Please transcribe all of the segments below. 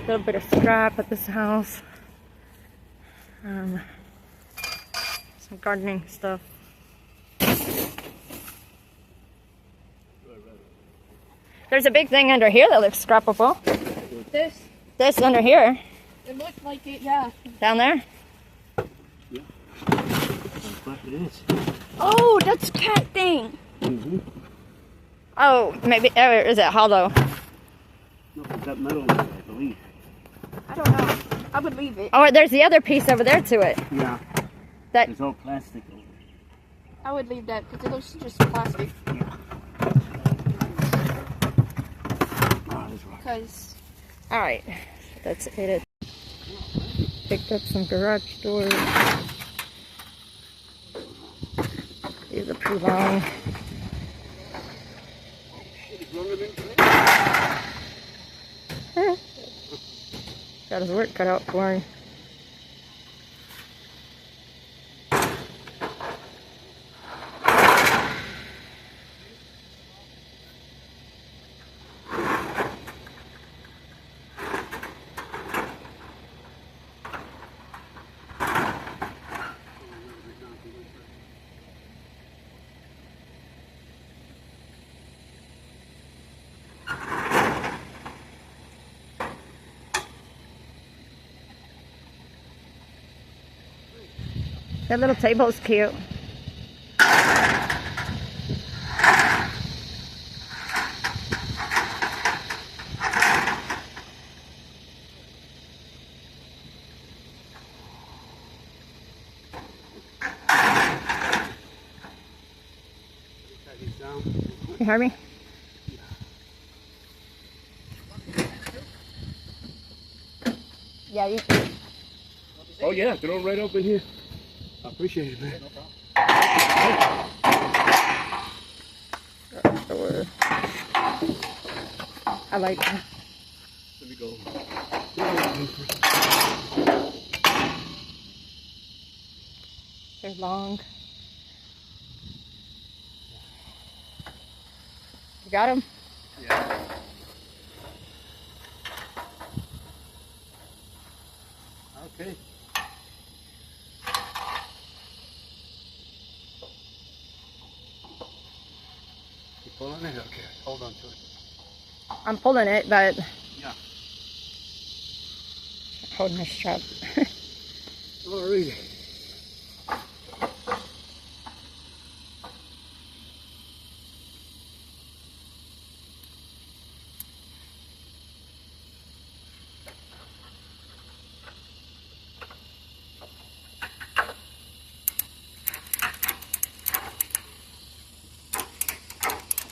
A little bit of scrap at this house. Some gardening stuff. There's a big thing under here that looks scrappable. This under here. It looked like it, yeah. Down there? Yeah. That's what it is. Oh, that's cat thing. Mm-hmm. Oh, maybe, is it hollow? No, it's that metal, I believe. I don't know. I would leave it. Oh, there's the other piece over there to it. Yeah. That. It's all plastic over there. I would leave that because it looks just plastic. Yeah. Oh, this rock. Because Alright, that's it. Picked up some garage doors. These are pretty long. Got his work cut out for him. That little table's cute. You heard me? Yeah, you can. Oh yeah, throw it right up in here. I appreciate it, man. No problem. I like them. Let me go. They're long. You got them? Yeah. Okay. You pulling it? Okay, hold on to it. I'm pulling it, but Yeah. holding the strap. Alrighty.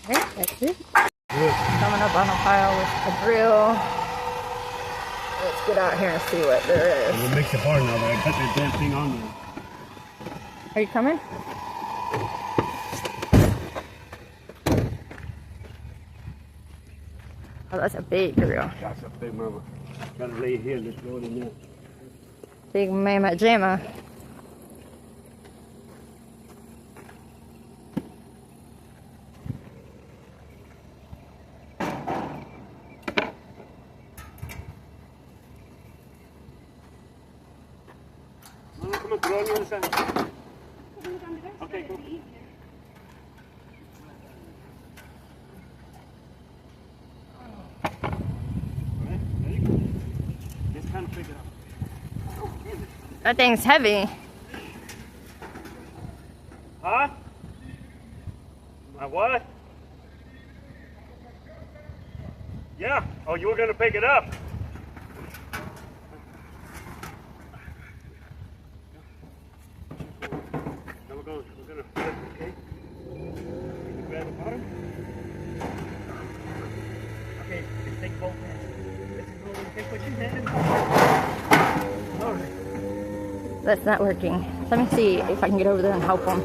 Okay, that's it. Coming up on a pile with a drill. Let's get out here and see what there is. We'll mix the bar now, but I got that damn thing on there. Are you coming? Oh, that's a big drill. That's a big mama. Gotta lay it here, let's throw it in there. Big mama jamma. Come on, throw it on the other side. Okay, cool. Kind of pick it up. That thing's heavy. Huh? My what? Yeah. Oh, you were gonna pick it up. Now we're gonna flip it, okay? You grab the bottom. Okay, you take both hands. Okay, put your hand in. All right. That's not working. Let me see if I can get over there and help them.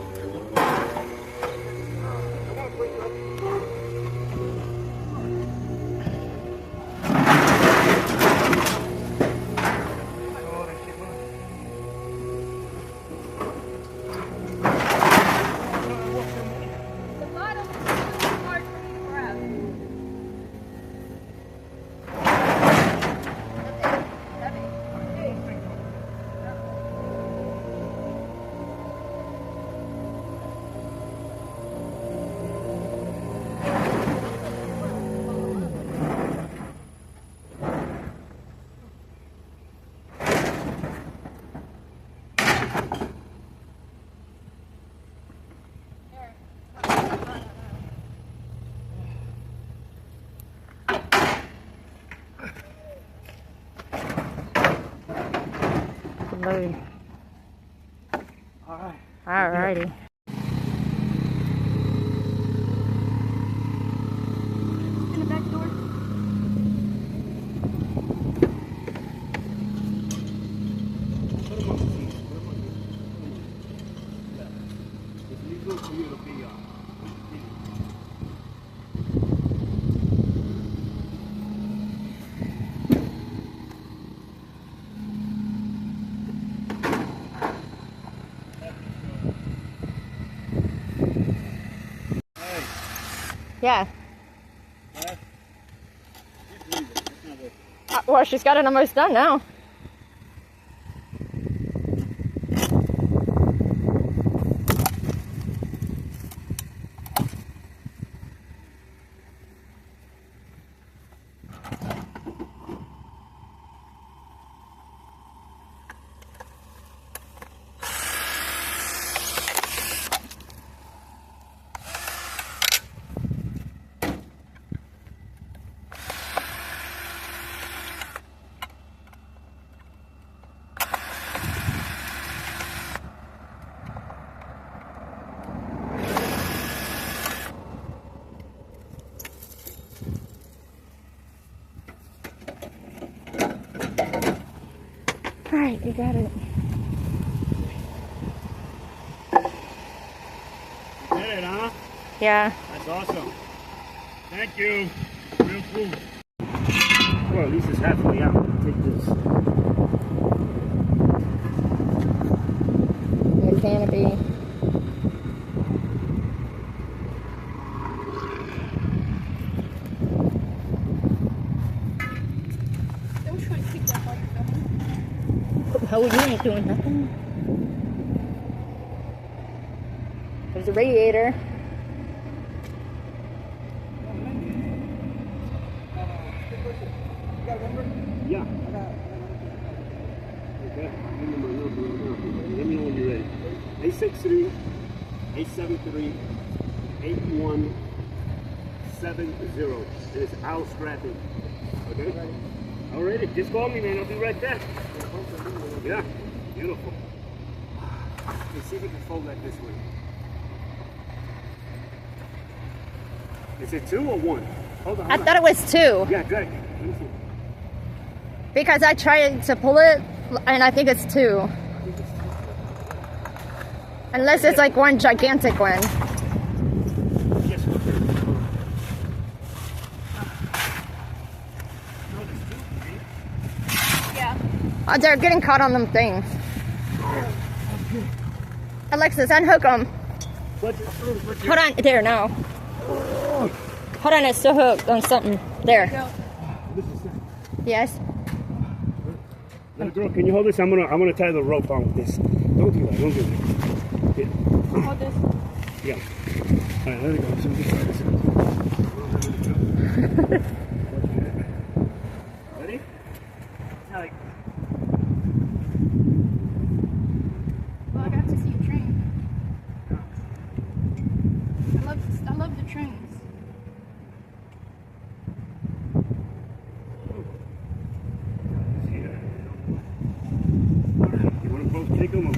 load. All right. Alrighty. In the back door. Put 'em on the seat. Put 'em on the It's legal for you to be Yeah. Just leave it. It's not worth it. Well, she's got it almost done now. Alright, you got it. You did it, huh? Yeah. That's awesome. Thank you. Real cool. Well, at least it's halfway out. Take this. The canopy. Don't try to keep that microphone. Oh, you ain't doing nothing. There's a radiator. Yeah. Okay. Give me my number right now. Let me know when you're ready. 863-873-8170. And it's Al Scrapping. Okay? Alrighty. Just call me, man. I'll be right there. Yeah. Beautiful. Let's see if we can fold that this way. Is it 2 or 1? Hold on. I thought it was 2 Yeah, good. Let me see. because I tried to pull it and I think it's 2. Unless it's like one gigantic one. Yes, no, there's 2. Yeah. Oh, they're getting caught on them things. Alexis, unhook them. Hold on, there, no. Hold on, it's still hooked on something. There. Go. Yes. Little girl, can you hold this? I'm gonna tie the rope on with this. Don't do that. Don't do that. Here. Hold this. Yeah. All right, let it go. So this side. Ready? Tight. Well, I got to see a train. I love the trains. Here. You want to both take them? Or...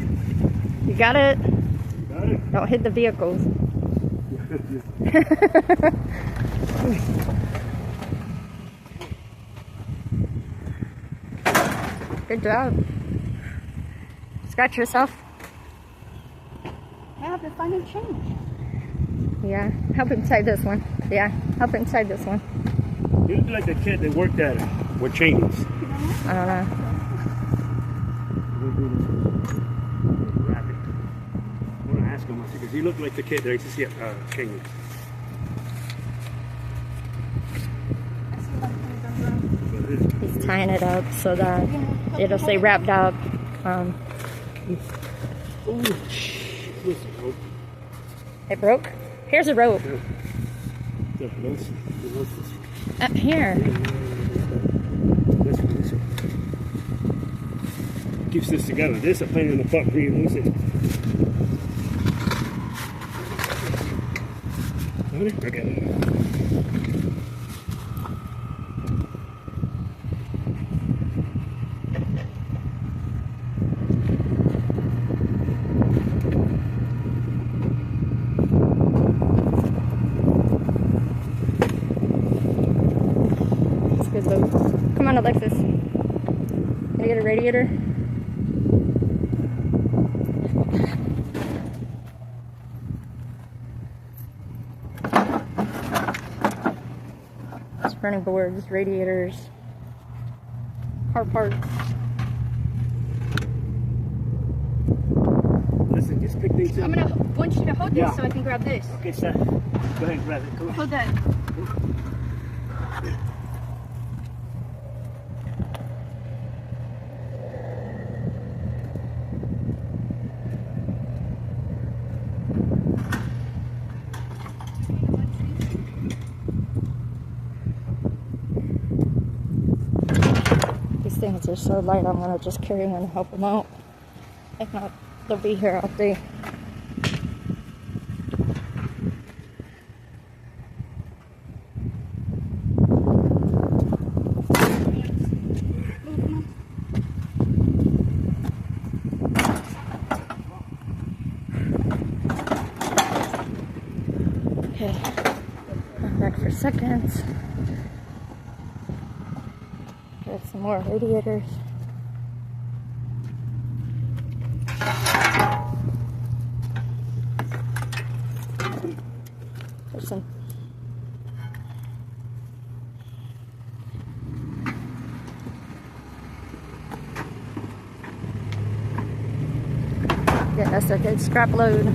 You got it? Got it? Don't hit the vehicles. Good job. Scratch yourself. I have to find a change. Yeah. Help him tie this one. Yeah. Help him tie this one. You look like the kid that worked at it with chains. I don't know. Wrap it. I'm gonna ask him because he looked like the kid that used to see chains. I see a lot of things done wrong. He's tying it up so that it'll say wrapped up. Oh, shit. Listen, rope. It broke? Here's a rope. This Here. one. Keeps this together. This is a pain in the butt for you. Listen. Okay. Come on, Alexis. Can you get a radiator? Running boards, radiators, car parts. Listen, just pick these up. I'm gonna want you to hold this so I can grab this. Okay, Seth. Go ahead and grab it. Come on. Hold that. These things are so light, I'm gonna just carry them and help them out. If not, they'll be here all day. Okay, I'm back for seconds. Get some more radiators. There's some. Yeah, that's a good scrap load.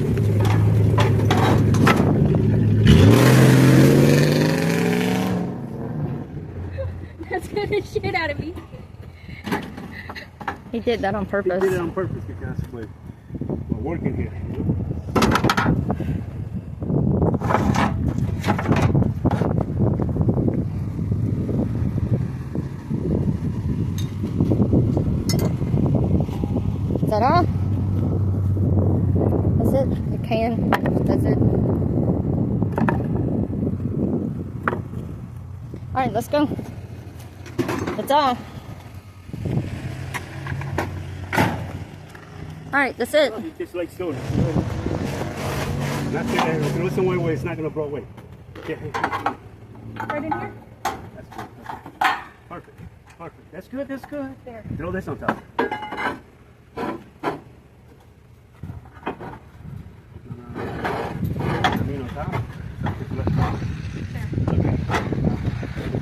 That scared the shit out of me. He did that on He purpose. did it on purpose because we're working here. Is that all? That's it? The can? That's it? Alright, let's go. That's all. Alright, that's it. You just like stone. Not there. Throw it somewhere where it's not going to blow away. Okay. Right in here? That's good. Perfect. Perfect. That's good. That's good. There. Throw this on top.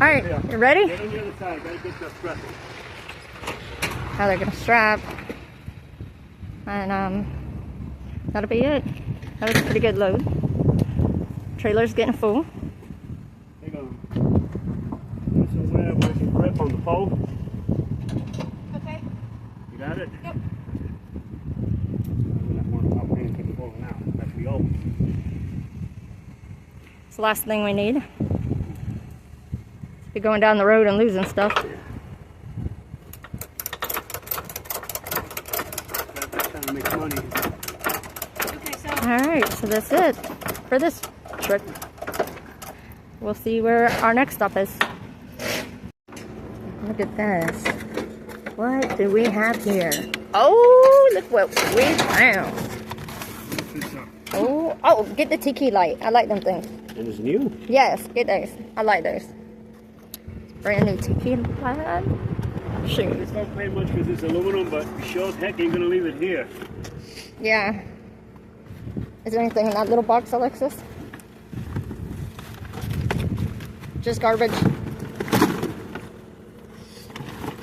Alright, you ready? Get on the other side. Gotta get the strap. Now they're gonna strap. And that'll be it. That was a pretty good load. Trailer's getting full. Hang on. Where's your grip on the pole? Okay. You got it? Yep. That's the old. It's the last thing we need. Be going down the road and losing stuff. That's trying to make money. Okay, so Alright, so that's it for this trip. We'll see where our next stop is. Look at this. What do we have here? Oh, look what we found. Oh, get the tiki light. I like them things. And it's new? Yes, get those. I like those. Brand new tiki light. Shoot. It's not pay much because it's aluminum, but you sure as heck ain't gonna leave it here. Yeah. Is there anything in that little box, Alexis? Just garbage.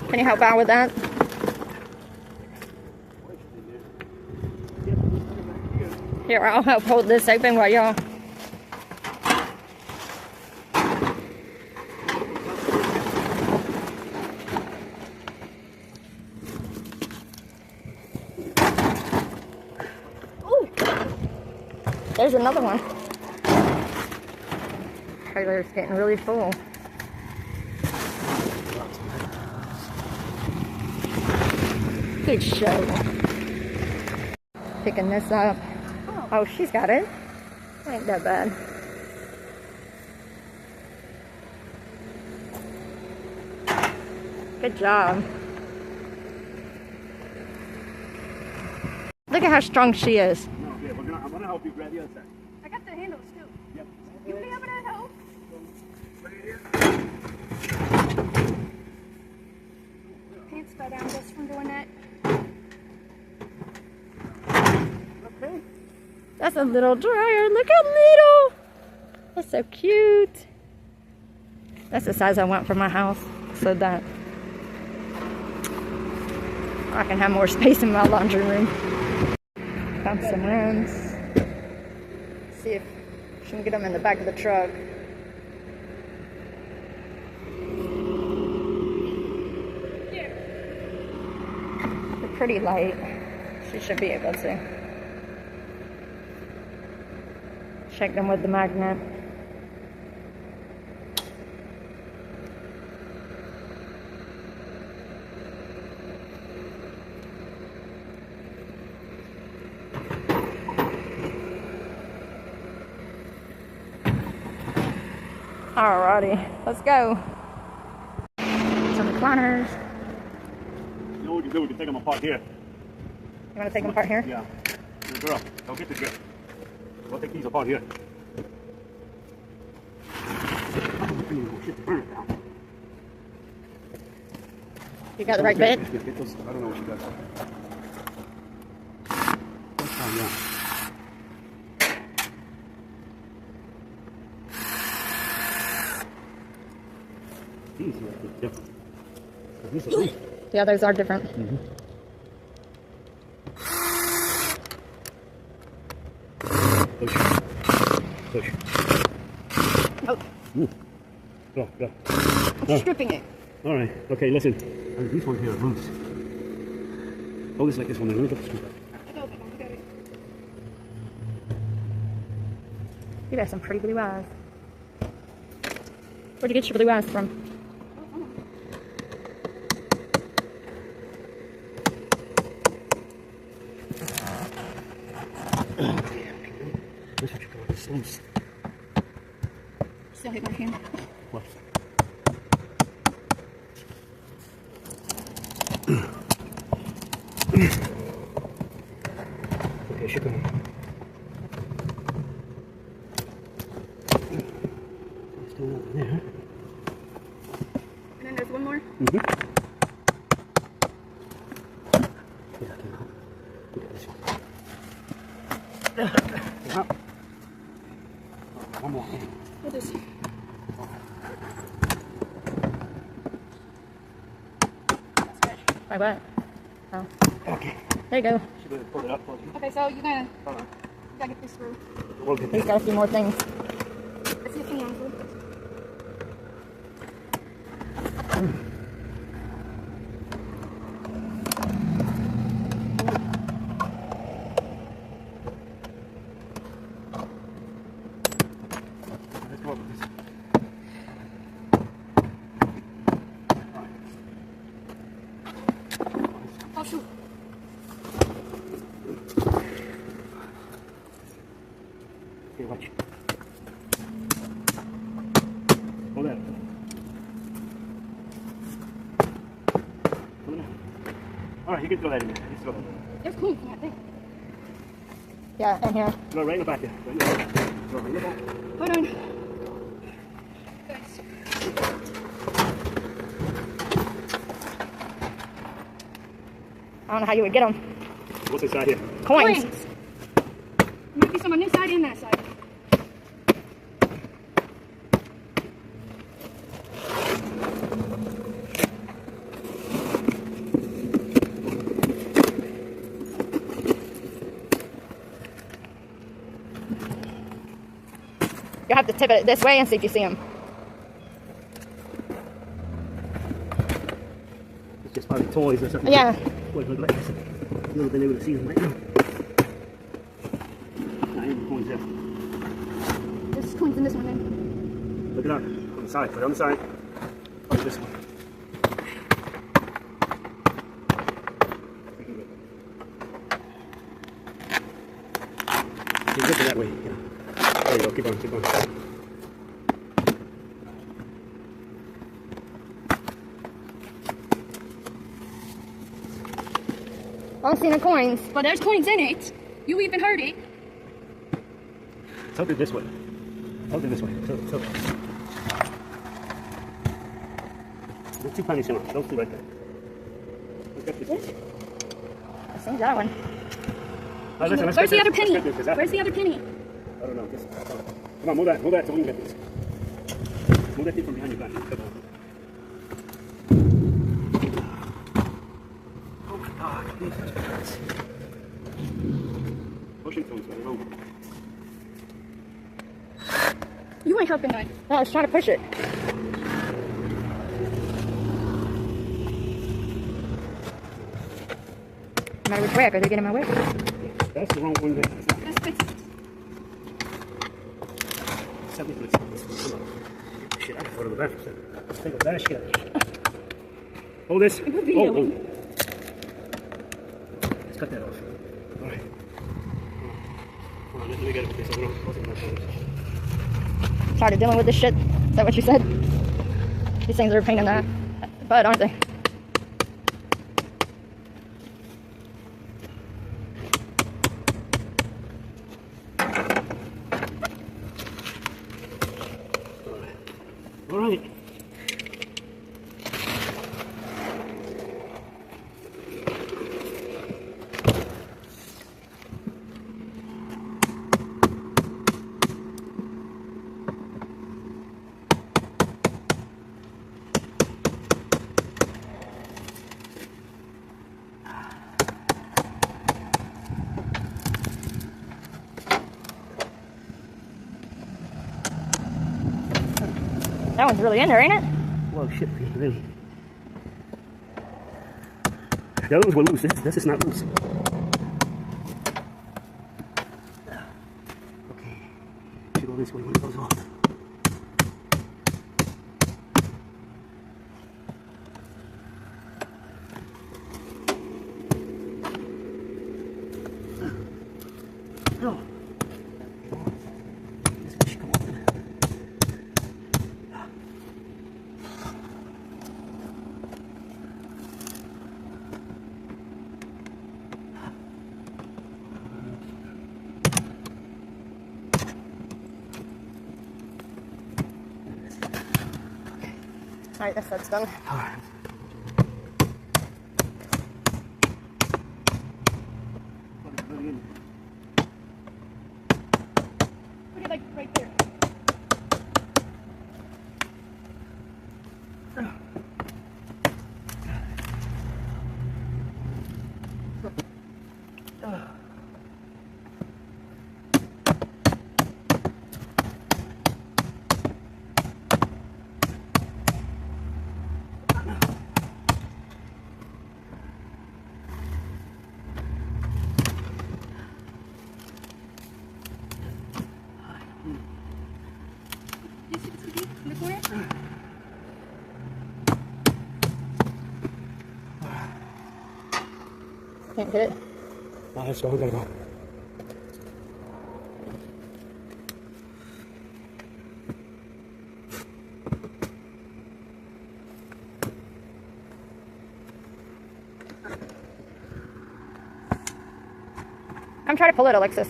Can you help out with that? Here, I'll help hold this open while y'all. Ooh, there's another one. Trailer's getting really full. Good show. Picking this up. Oh, she's got it. Ain't that bad. Good job. Look at how strong she is. No, yeah, I'm gonna help you grab the other side. I got the handles too. Yep. You be able to help? Right here. That's a little dryer. Look how little. That's so cute. That's the size I want for my house, so that I can have more space in my laundry room. Found some rooms. See if she can get them in the back of the truck. They're pretty light. She should be able to. Check them with the magnet. Alrighty, let's go. Some recliners. You know what we can do? We can take them apart here. You want to take them apart here? Yeah. Good girl. Go get this girl. We'll take these apart here. You got the right bed? Get those. I don't know what you got. That's fine, yeah. These are different. These are different. Yeah, those are different. Mm-hmm. Push. Push. Oh, Ooh. Go, go. I'm stripping it. All right. Okay, listen. These ones here are loose. Hold this like this one. Let me get the screw back. You got some pretty blue eyes. Where'd you get your blue eyes from? This what you call this loose. Still hit my hand. What? Okay, ship them. Still not there. And then there's one more. Mm-hmm. Yeah, come on. Look at this one. Come up. One more. What is it? Like what? Oh. Okay. There you go. Should we pull it up for you? Okay, so you gotta get this through. We'll get He's this. got a few more things. Let's see if he answers. Let's go up with this. Oh shoot. Okay, watch. Hold that. Come on. All right, you can throw that in there. Let's go. There's coons right there. Yeah, in here. Go right in the back there. Right in the back. Go right in the back. Hold on. Guys. I don't know how you would get them. What's inside here? Coins. There might be some on this side and that side. You'll have to tip it this way and see if you see them. It's just probably toys or something. Yeah. Toys look like this. You've never been able to see them right now. Nah, ain't no coins there. There's coins in this one then. Look it up. On the side. Put it on the side. Oh, this one. You get it that way. Yeah. There you go. Keep on. Keep on. I don't see no coins. But there's coins in it. You even heard it. Tilt it this way. Tilt it this way. Tilt, tilt. There's 2 pennies in it. Those 2 right there. Look at this. I see that one. Listen, let's Where's get the other this. penny? Let's get this, 'cause that- Where's the other penny? I don't know. Come on, move that so we can get this. Move that thing from behind your back. Come on. Oh my God. Pushing tones, I don't know. You ain't helping none. No, I was trying to push it. No matter which way, I gotta get in my way. That's the wrong one. There. Just fix it. Come on. Shit, I can go to the bathroom. Let's take that shit. Hold this. Oh. Let's cut that off. All right. Hold on, let me get it with this. I don't know. Tired of dealing with this shit. Is that what you said? These things are a pain in the butt, aren't they? All right. That one's really in there, ain't it? Well, shit, really. The other ones were loose. This is not loose. Okay. Should go this way when it goes off. No. This one should come off. Alright, that's done. All right. Put it like right there. You see the TV in the corner? Can't hit it. All right, let's go. We gotta go. I'm trying to pull it, Alexis.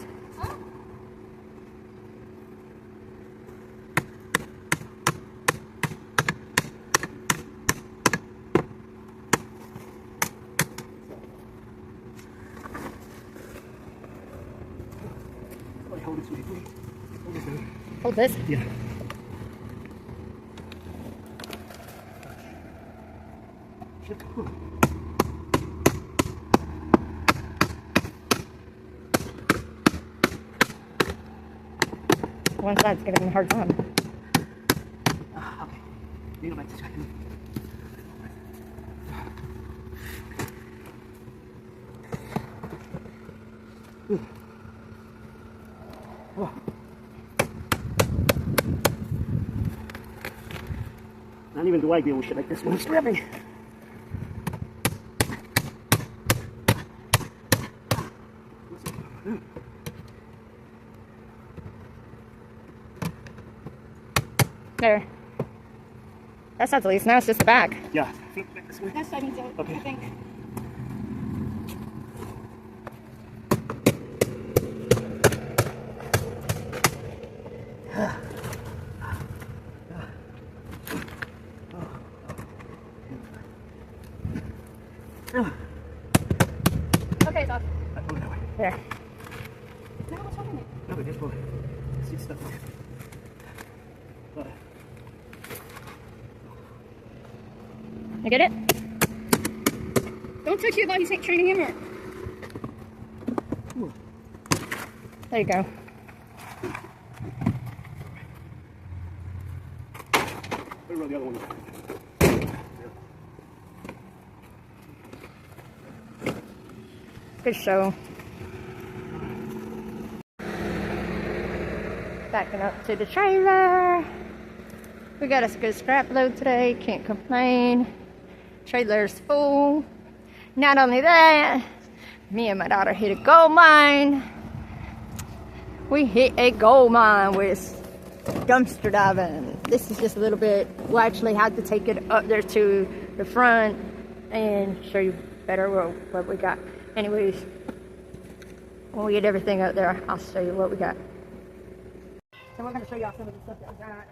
Hold this way, please. Hold this way. Hold this. Yeah. Shit. One side's giving me a hard time. Okay. You go back this way. Oh. Not even do I deal with shit like this when it's grabbing. There. That side's at least. Now it's just the back. Yeah. Flip back this way. That side needs out, Okay. I think. Okay, it's off. Right, over that way. There. No, what's wrong with it? No, but just for seed stuff. You get it? Don't touch it while he's training him. Or... There you go. Put it on the other one. Good show. Backing up to the trailer. We got a good scrap load today. Can't complain. Trailer's full. Not only that, me and my daughter hit a gold mine. We hit a gold mine with dumpster diving. This is just a little bit. We'll actually have to take it up there to the front and show you better what we got. Anyways, when we get everything up there, I'll show you what we got. So we're going to show y'all some of the stuff that I got.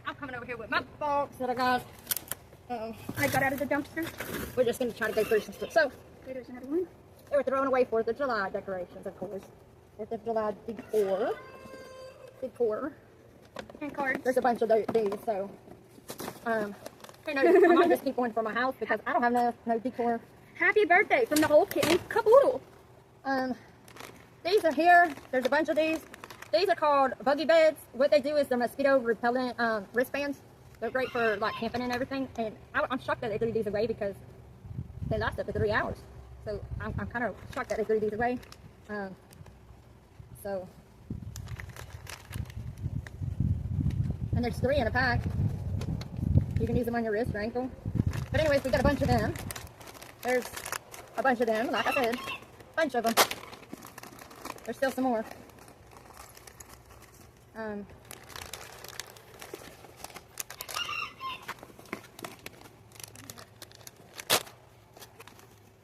I'm coming over here with my box that I got. I got out of the dumpster. We're just going to try to go through some stuff. So, There's another one. they were throwing away 4th of July decorations, of course. 4th of July decor. And cards. There's a bunch of these, so. Who knows? I might just keep going for my house because I don't have no decor. Happy birthday from the whole kitten caboodle. These are here. There's a bunch of these. These are called buggy beds. What they do is they're mosquito repellent wristbands. They're great for like camping and everything. And I'm shocked that they threw these away because they last up to 3 hours. So I'm kind of shocked that they threw these away. So, and there's 3 in a pack. You can use them on your wrist or ankle. But anyways, we got a bunch of them. There's a bunch of them, like I said, a bunch of them. There's still some more.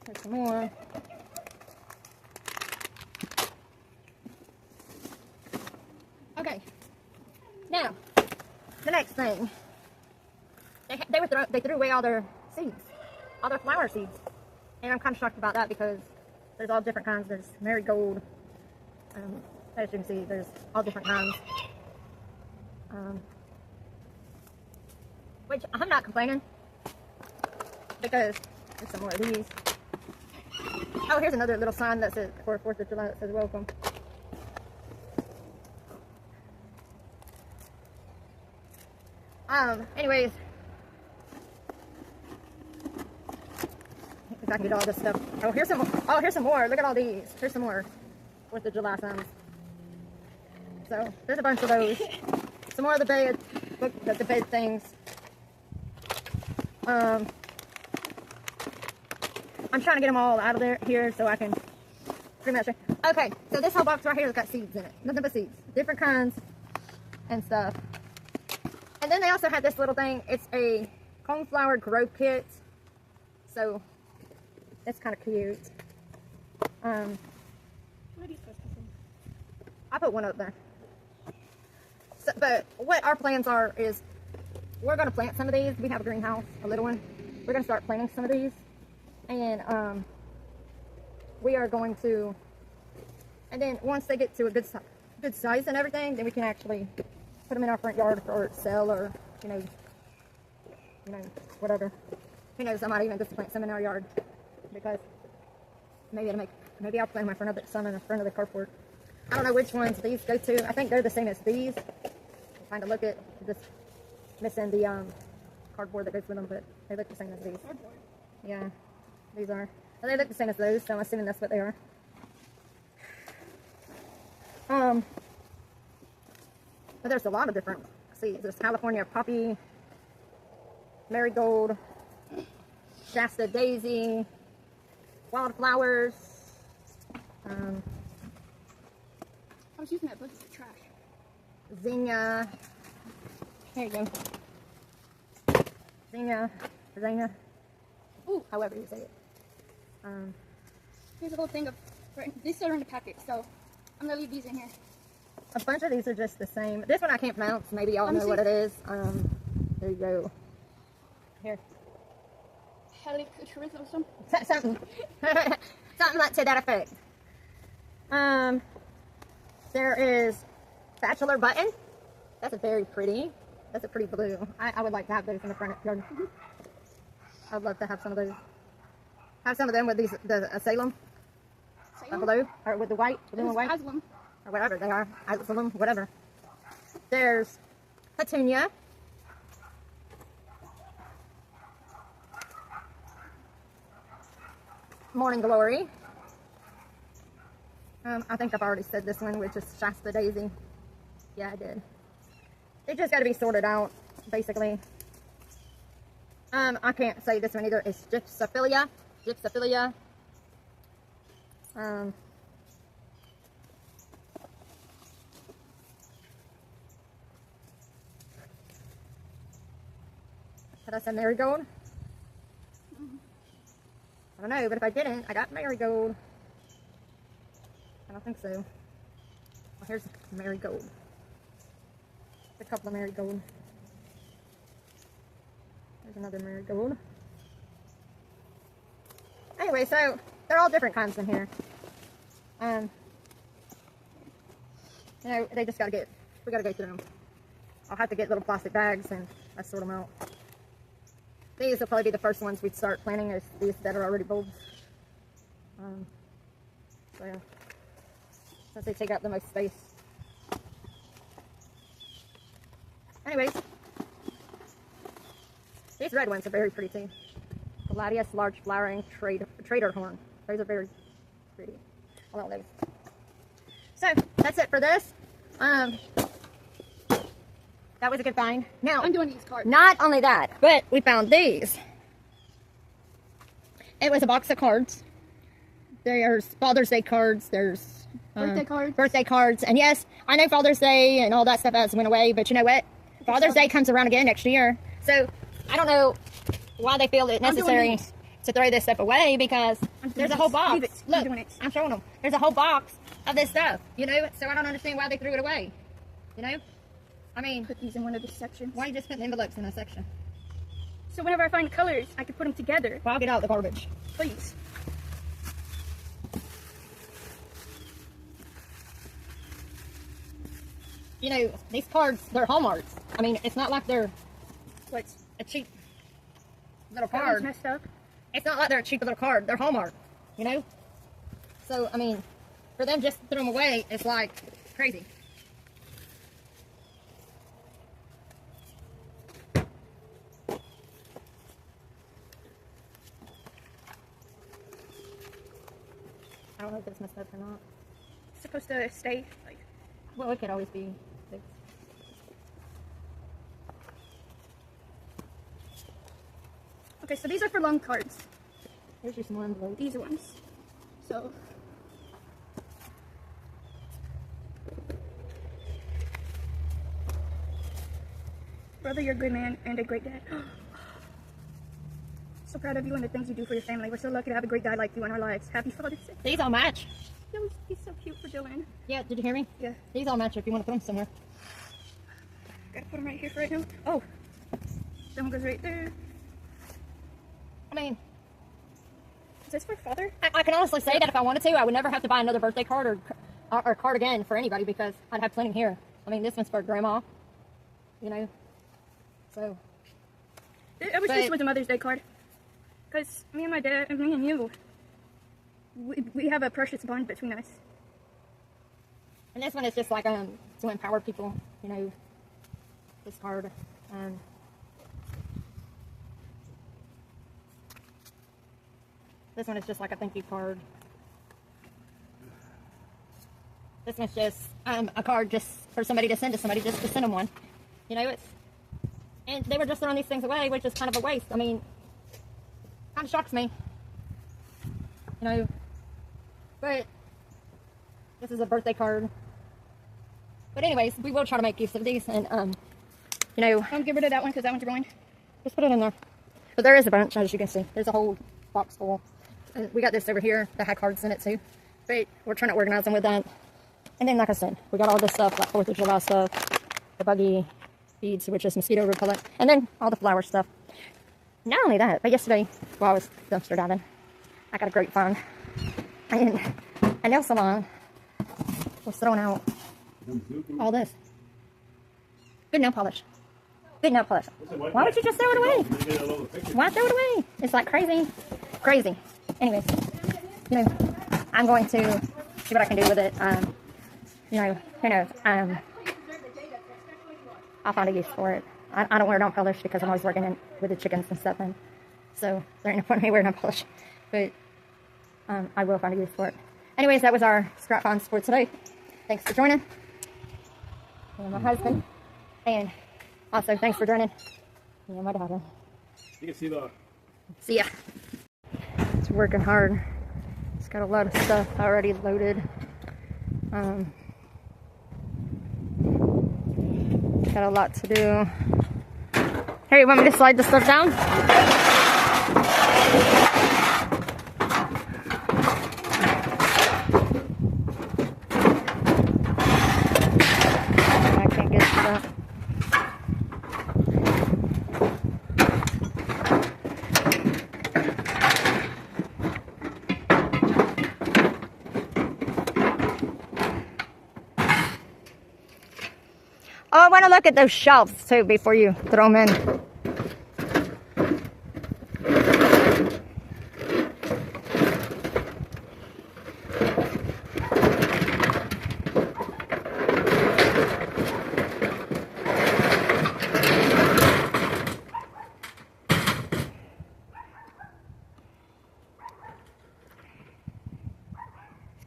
There's some more. Okay. Now, the next thing. They threw away all their seeds, all their flower seeds, and I'm kind of shocked about that because there's all different kinds. There's marigold. As you can see, there's all different kinds. Which I'm not complaining because there's some more of these. Oh, here's another little sign that says for 4th of July that says welcome. Anyways, if I can get all this stuff. Oh, here's some more. Oh, here's some more. Look at all these. Here's some more 4th of July signs. So there's a bunch of those. Some more of the bed. Look, the bed things. I'm trying to get them all out of here so I can pretty much. Okay, so this whole box right here has got seeds in it. Nothing but seeds, different kinds and stuff. And then they also had this little thing. It's a coneflower grow kit. So it's kind of cute. What are these supposed to be? I put one up there. So, but what our plans are is we're going to plant some of these. We have a greenhouse, a little one. We're going to start planting some of these. And we are going to, and then once they get to a good size and everything, then we can actually put them in our front yard for sale or, you know, whatever. Who knows, I might even just plant some in our yard because maybe I'll plant some in the front of the carport. I don't know which ones these go to. I think they're the same as these. Kind of look at just missing the cardboard that goes with them, but they look the same as these. Cardboard. Yeah, these are. Well, they look the same as those, so I'm assuming that's what they are. But there's a lot of different seeds. There's California poppy, marigold, Shasta daisy, wildflowers. I was using that bucket for trash. Zinnia. There you go. Zinnia. Ooh, however you say it. Here's a whole thing of, these are in the packet, so I'm gonna leave these in here. A bunch of these are just the same. This one I can't pronounce. Maybe y'all know what it is. There you go. Here. Helicotrism. Something. Something like to that effect. There is bachelor button. That's a very pretty. That's a pretty blue. I would like to have those in the front yard. I'd love to have some of those. Have some of them with these the Salem. Blue or with the white, blue and white, Aslam. or whatever they are. Aslam, whatever. There's Petunia. Morning Glory. I think I've already said this one, which is Shasta Daisy. Yeah, I did. It just got to be sorted out, basically. I can't say this one either. It's Gypsophilia. Gypsophilia. Did I say marigold? I don't know, but if I didn't, I got marigold. I don't think so. Well, here's marigold. A couple of marigold. There's another marigold. Anyway, so they're all different kinds in here. You know, they just gotta get, we gotta go through them. I'll have to get little plastic bags and I sort them out. These will probably be the first ones we'd start planting, is these that are already bulbs. So yeah, since they take up the most space. Anyways, these red ones are very pretty too. Gladius large flowering trader horn. Those are very pretty. I love those. So that's it for this. That was a good find. Now I'm doing these cards. not only that, but we found these. It was a box of cards. There's Father's Day cards. There's Birthday cards. Birthday cards. And yes, I know Father's Day and all that stuff has went away, but you know what? Father's Day comes around again next year. So I don't know why they feel it necessary to throw this stuff away, because there's a whole box. Leave it. Look, I'm doing it. I'm showing them. There's a whole box of this stuff, you know? So I don't understand why they threw it away. You know? I mean, Put these in one of the sections. why you just put the envelopes in a section? So whenever I find colors, I can put them together. Well, I'll get out the garbage. Please. You know, these cards, they're Hallmarks. I mean, it's not like they're What's a cheap little that one's card. messed up? It's not like they're a cheap little card. They're Hallmark, you know? So, I mean, for them just to throw them away, it's like crazy. I don't know if it's messed up or not. It's supposed to stay like. Well, it could always be fixed. Okay, so these are for loan cards. Here's your small envelope. These ones. So. Brother, you're a good man and a great dad. So proud of you and the things you do for your family. We're so lucky to have a great guy like you in our lives. Happy Father's Day. These all match. He's so cute for Dylan. Yeah, did you hear me? Yeah. These all match if you want to put them somewhere. Gotta put them right here for right now. Oh. That one goes right there. I mean, Is this for father? I can honestly say that if I wanted to, I would never have to buy another birthday card or card again for anybody, because I'd have plenty here. I mean, this one's for grandma, you know. So, I wish this But- was a Mother's Day card. Because me and my dad, and me and you, we have a precious bond between us. and this one is just like to empower people, you know. This card. This one is just like a thank you card. This one's just a card just for somebody to send to somebody, just to send them one. You know, and they were just throwing these things away, which is kind of a waste. I mean, kind of shocks me. You know, but this is a birthday card. But anyways, we will try to make use of these, and you know, Get rid of that one because that one's ruined. just put it in there. But there is a bunch, as you can see. There's a whole box full. And we got this over here that had cards in it too. But we're trying to organize them with that. And then, like I said, we got all this stuff, like 4th of July stuff, the buggy beads, which is mosquito repellent, and then all the flower stuff. Not only that, but yesterday, while I was dumpster diving, I got a great find. And a nail salon Just throwing out all this. Good nail polish. Good nail polish. Why would you just throw it away? Why throw it away? It's like crazy. Crazy. Anyways, you know, I'm going to see what I can do with it. You know, who knows? I'll find a use for it. I don't wear nail polish because I'm always working with the chickens and stuff, and so there ain't no point in me wearing nail polish. But I will find a use for it. Anyways, that was our scrap finds for today. Thanks for joining. And my husband. And also, thanks for joining. And my daughter. You can see the... See ya. It's working hard. It's got a lot of stuff already loaded. Got a lot to do. Here, you want me to slide the stuff down? I can't get to that. Oh, I want to look at those shelves too before you throw them in.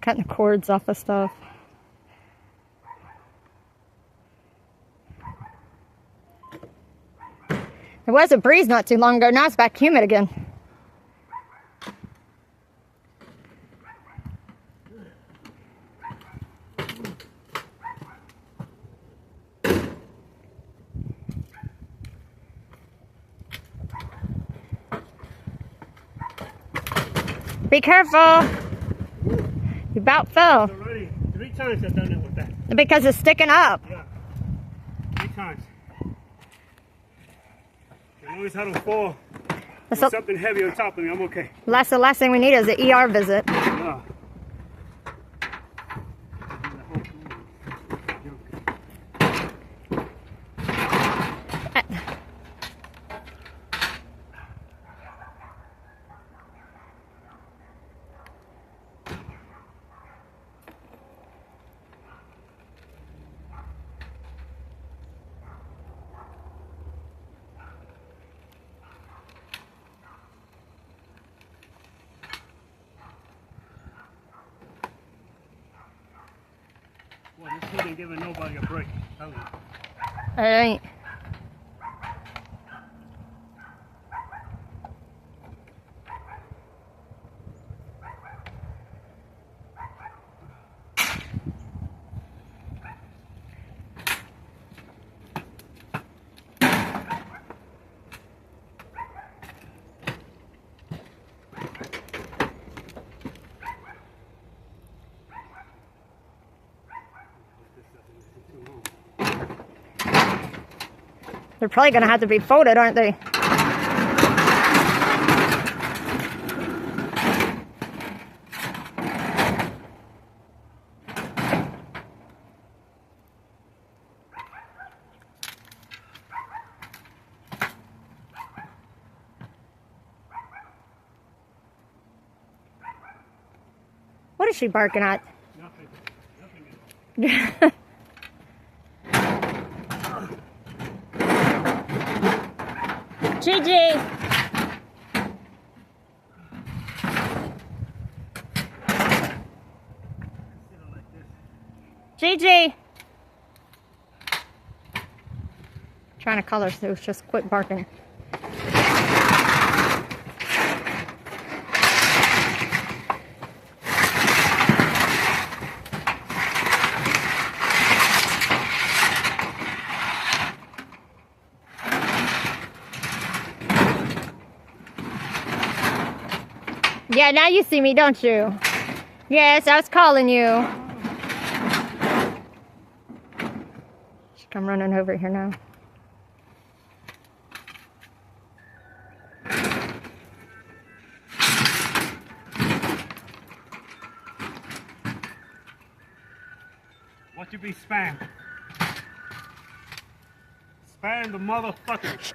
Cutting the cords off of stuff. There was a breeze not too long ago. Now it's back humid again. Be careful. You about fell. Already 3 times I've done it with that. Because it's sticking up. Yeah. 3 times. As long as I don't fall with something heavy on top of me, I'm okay. The last thing we need is an ER visit. Yeah. Well, this kid ain't giving nobody a break. Tell you. It ain't. They're probably going to have to be folded, aren't they? What is she barking at? Nothing. Gigi! Gigi! Trying to call her, so just quit barking. Yeah, now you see me, don't you? Yes, I was calling you. She come running over here now. to be spammed. Spam the motherfucker.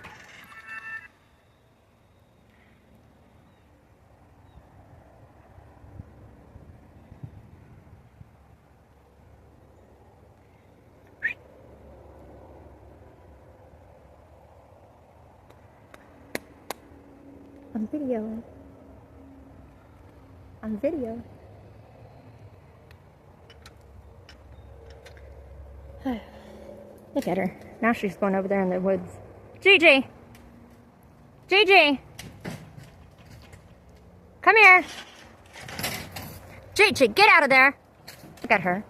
I'm videoing. I'm video. Look at her. Now she's going over there in the woods. Gigi! Gigi! Come here! Gigi, get out of there! Look at her.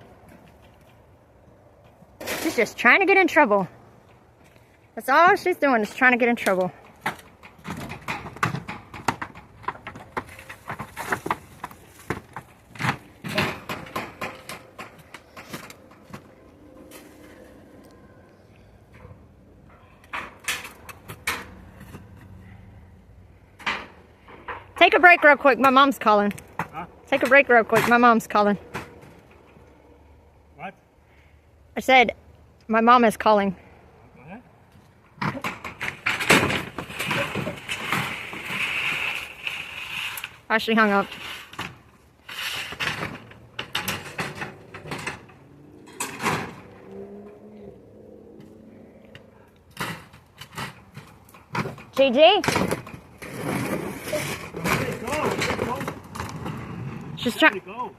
She's just trying to get in trouble. That's all she's doing is trying to get in trouble. Take a break real quick. My mom's calling. Huh? Take a break real quick. My mom's calling. What? I said, my mom is calling. Go ahead. Oh, she hung up. Gigi? Go. She's trying. Go.